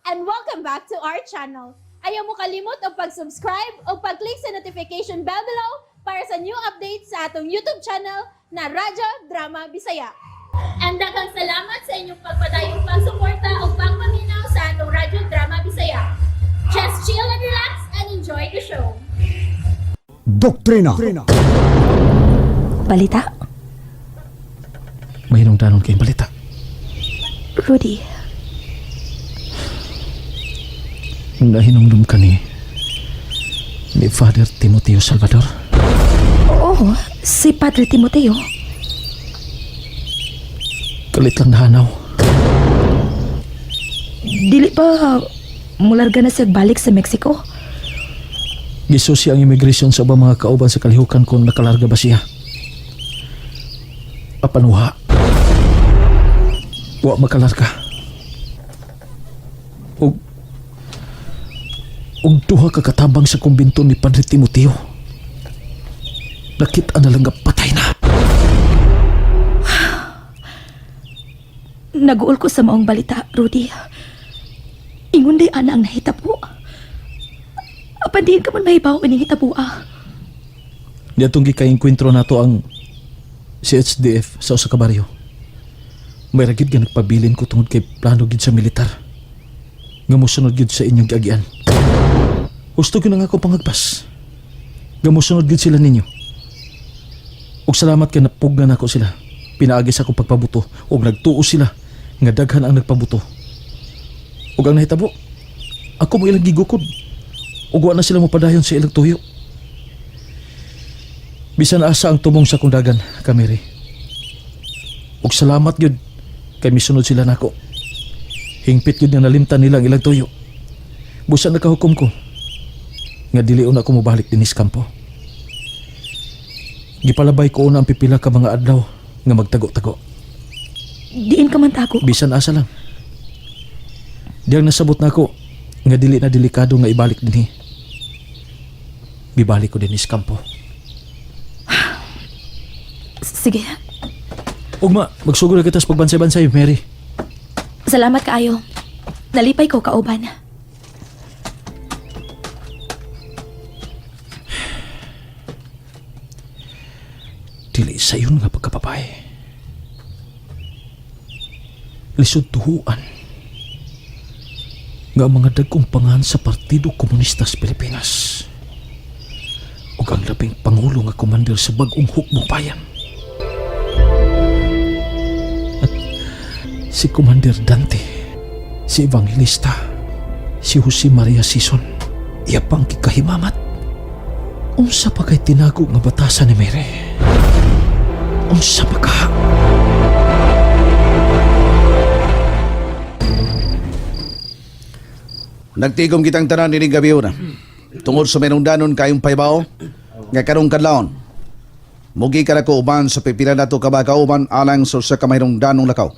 and welcome back to our channel. Ayaw mo kalimot o pag-subscribe o pag-click sa notification bell below para sa new updates sa atong YouTube channel na Radyo Drama Bisaya. And daghang salamat sa inyong pagpadayong pagsuporta o pagpaminaw sa atong Radyo Drama Bisaya. Just chill and relax and enjoy the show. Doktrina. Balita? Mayroong tanong kayong balita. Rudy, Nahinumdum ka ni Father Timoteo Salvador. oo, si Padre Timoteo. Kalit lang nahanaw. Dili pa mularga na siya balik sa Mexico. Gisusi ang immigration sa ubang mga kauban sa kalihukan kung nakalarga ba siya. Apanuha. Wa makalarga. Og duha ka katabang sa kumbinto ni Padre Timoteo. Nakita na lang nga patay na. Naguol ko sa maong balita, Rudy. Ingon di ana ang nahitabo. Apan diin ka man mahibaw ining hitabo ah. Diatong gikainkwentro nato ang CHDF sa usa ka baryo. May ragid nga nagpabilin ko tungod kay plano gid sa militar. Nga mosunod gid sa inyong giagian. Gusto ko na nga ako pangagpas. Nga mosunod gid sila ninyo. Og salamat kay napugnan ako sila. Pinaagis ako pagpabuto og nagtuo sila nga daghan ang nagpabuto. Og ang nahitabo, ako mo ilang gigukod. Og wa na sila mopadayon sa ilang tuyo. Bisan asa ang tumong sa kundagan, Kamiri. Og salamat gyud kay misunod sila nako. Hingpit gyud nga nalimtan nila ang ilang tuyo. Busa nakahukom ko nga dili una ko mobalik dinis kampo. Gipalabay ko una ang pipila ka mga adlaw nga magtago-tago. Diin ka man tago. Bisan asa lang. Diyang nasabot na ako nga dili na delikado nga ibalik dinhi. Bibalik ko dinis kampo. Sige, Ugma, magsugod na kita sa pagbansay-bansay, Mary. salamat kaayo. Nalipay ko kauban. Dili sa yun nga pagkapapay. Lisod tuhuan nga ang mga dagkong pangan sa Partido Komunista sa Pilipinas ug ang labing pangulo nga komander sa bag-ong hukbong bayan. At si Commander Dante, si Evangelista, si Jose Maria Sison, iya pang kikahimamat. Unsa pa kay tinago nga batasan ni Mary? Unsa pa ka? Nagtigom kitang tanan nining gabi na. Tungod sa menungdanon kayong paybao, nga karong kadlawon. Mugi ka na ko uban sa pipila nato kabakauban alang sa kamayroong lakaw.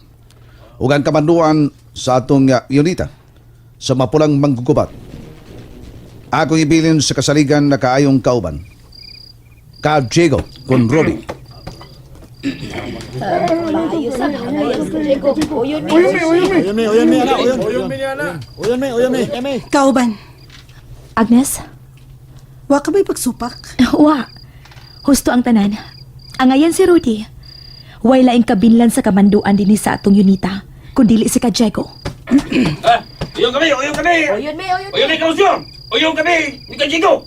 Ug ang kamanduan sa atong unita sa mapulang manggugubat. Ako ibilin sa kasaligan na kaayong kauban. Ka Diego con Robbie. Kauban, Agnes? wa ka ba'y pagsupak? Wa. Husto ang tanan. Angayan si Rudy. Way laing kabinlan sa kamanduan dinhi sa atong unita, kundili si Kajego. Uyong kami! Uyong kami! Uyong kami, kausyon! Uyong kami! Ni Kajigo!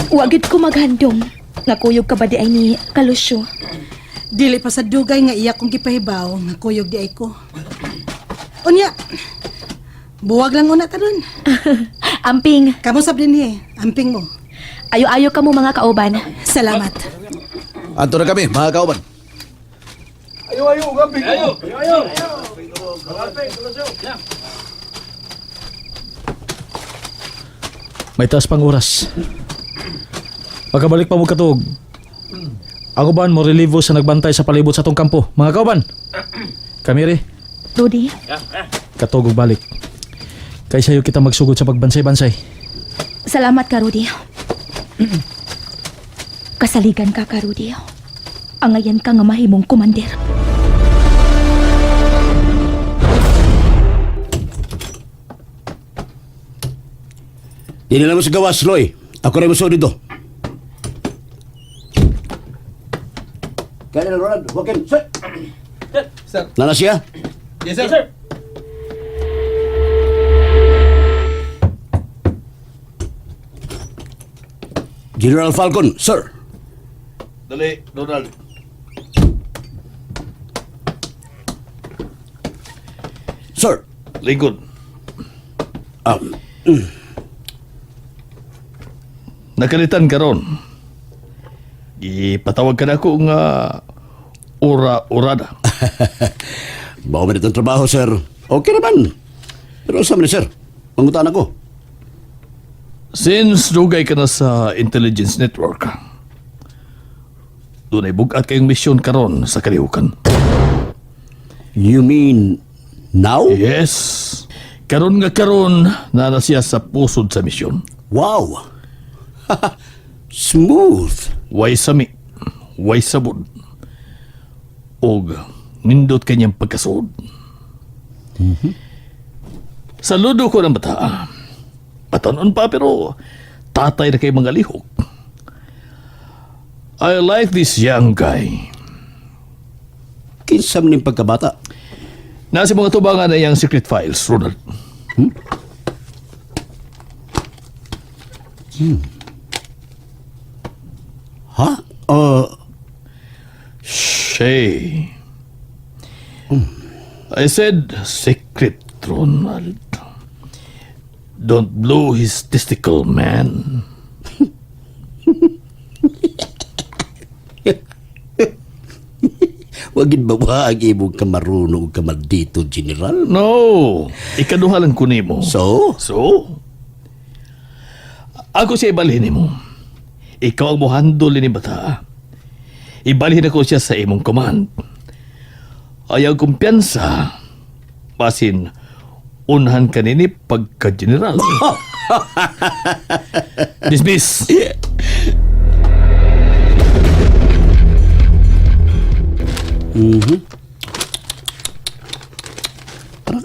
Wagid ko maghandom. Nga kuyog ka ba di ay ni Kalusyo? Dili pa sa dugay nga iya kong gipahibaw nga kuyog di ay ko. Unya, buwag lang una taron. Amping, Kamo sab din amping mo. ayo-ayo ka mo mga kauban. Salamat. Anto na kami, mga kauban. May taas pang oras. Pagkabalik pa mo katug. Ako ba mo relivo sa nagbantay sa palibot sa tong kampo? Mga kauban. Kamiri, Rudy, katog og balik. Kay sayo kita magsugod sa pagbansay-bansay. salamat ka, Rudy. Kasaligan ka, Rudy. Angayan ka nga mahimong komander. Dili lang mo sa gawas, Loy. Ako rin mo sa dito. Kaya na, Ronald. Joaquin, sir. Sir. Nana siya? Yes, Yes, sir. General Falcon, sir. Dali, Donald. Sir. Lingkod. Nakalitan ka ron. Ipatawag ka na ako nga ura-urada. Bawa mo itong trabaho, sir. Okay naman. Pero sa sir, mangutaan ako. Since dugay ka na sa intelligence network, doon ay bugat kayong misyon karon sa kalihukan. You mean now? Yes. Karon nga karon na siya sa pusod sa misyon. Wow. Smooth. Way sami, way sabod. Og nindot kanyang pagkasod. Saludo ko ng bata. Patanon pa pero tatay na kay mga lihok. I like this young guy. Kinsa man yung pagkabata. Nasa mga tubangan na yung secret files, Ronald. Ha? Shay. I said secret, Ronald. Don't blow his testicle, man. Wagin ba ang imong kamarunong kamaldito, General? No. Ikaduhalan ko nimo. So? Ako siya ibalhin mo. Ikaw ang mohandol ni bata. Ibalhin ako siya sa imong command. Ayaw kumpiyansa. Pasin, unhan ka nini pagka-general. Dismiss.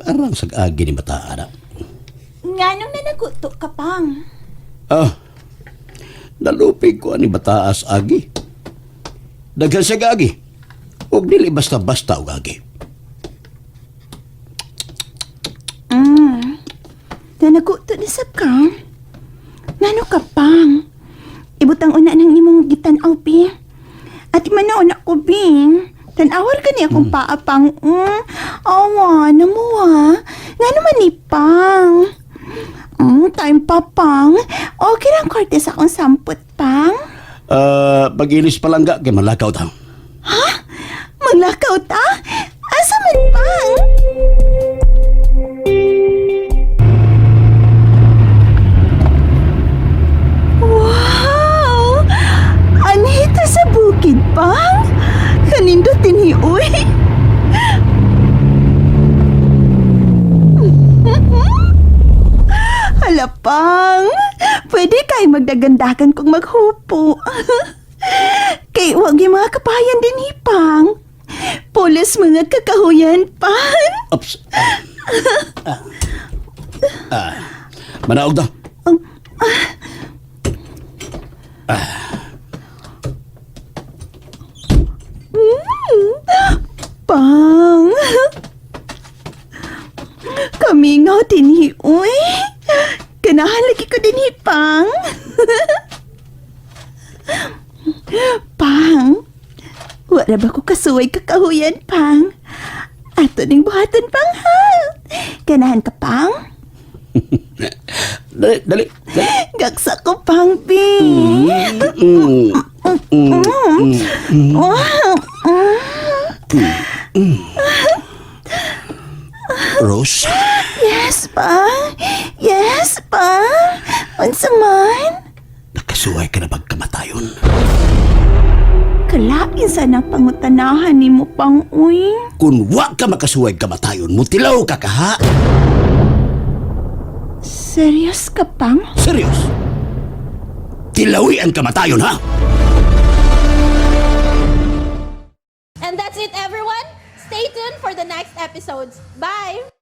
Arang sag-agi ni Bataan. Nga nung nanaguto ka pang. Nalupig ko ani Bataas agi. Daghan siya agi. Huwag dili basta-basta og agi. Nanaguto ni sab ka? Ngano ka pang? Ibutang una ng imong gitan-aw, pi. At manaon ako, bing. Tanawar ka niya kung paapang. Awa, namuha. Nga naman ni pang. Time pa, pang. Okay lang kortes akong samput, pang. Pag-ilis palangga kay malakaw ta. Maglakaw ta? Asa man, pang? Wow! Anita sa bukid, pang? Kanindot tiniuy? Halapang, pwede kay magdagandakan kung maghupo. Kay wag yung mga kapayan din hipang. Pulos mga kakahuyan, pan. Ops. Manaog ta. Pang. Kamingaw tiniuy. Ganahan lagi ko din hipang. Pang, wala ba ko kasuway kakahuyan, pang? Ato ning buhatan, pang, ha? Ganahan ka, pang? Dali. Gaksa ko, pang, ping. Rose? Yes, pang. Yes, pang. Unsa man? Nakasuway ka na pagkamatayon. Kalain sana pangutanahan ni mo, pang, uy. Kung wa ka makasuway kamatayon, mutilaw ka kaha. Serious ka, pang? Serious? Tilawi ang kamatayon, ha? tuned for the next episodes. Bye!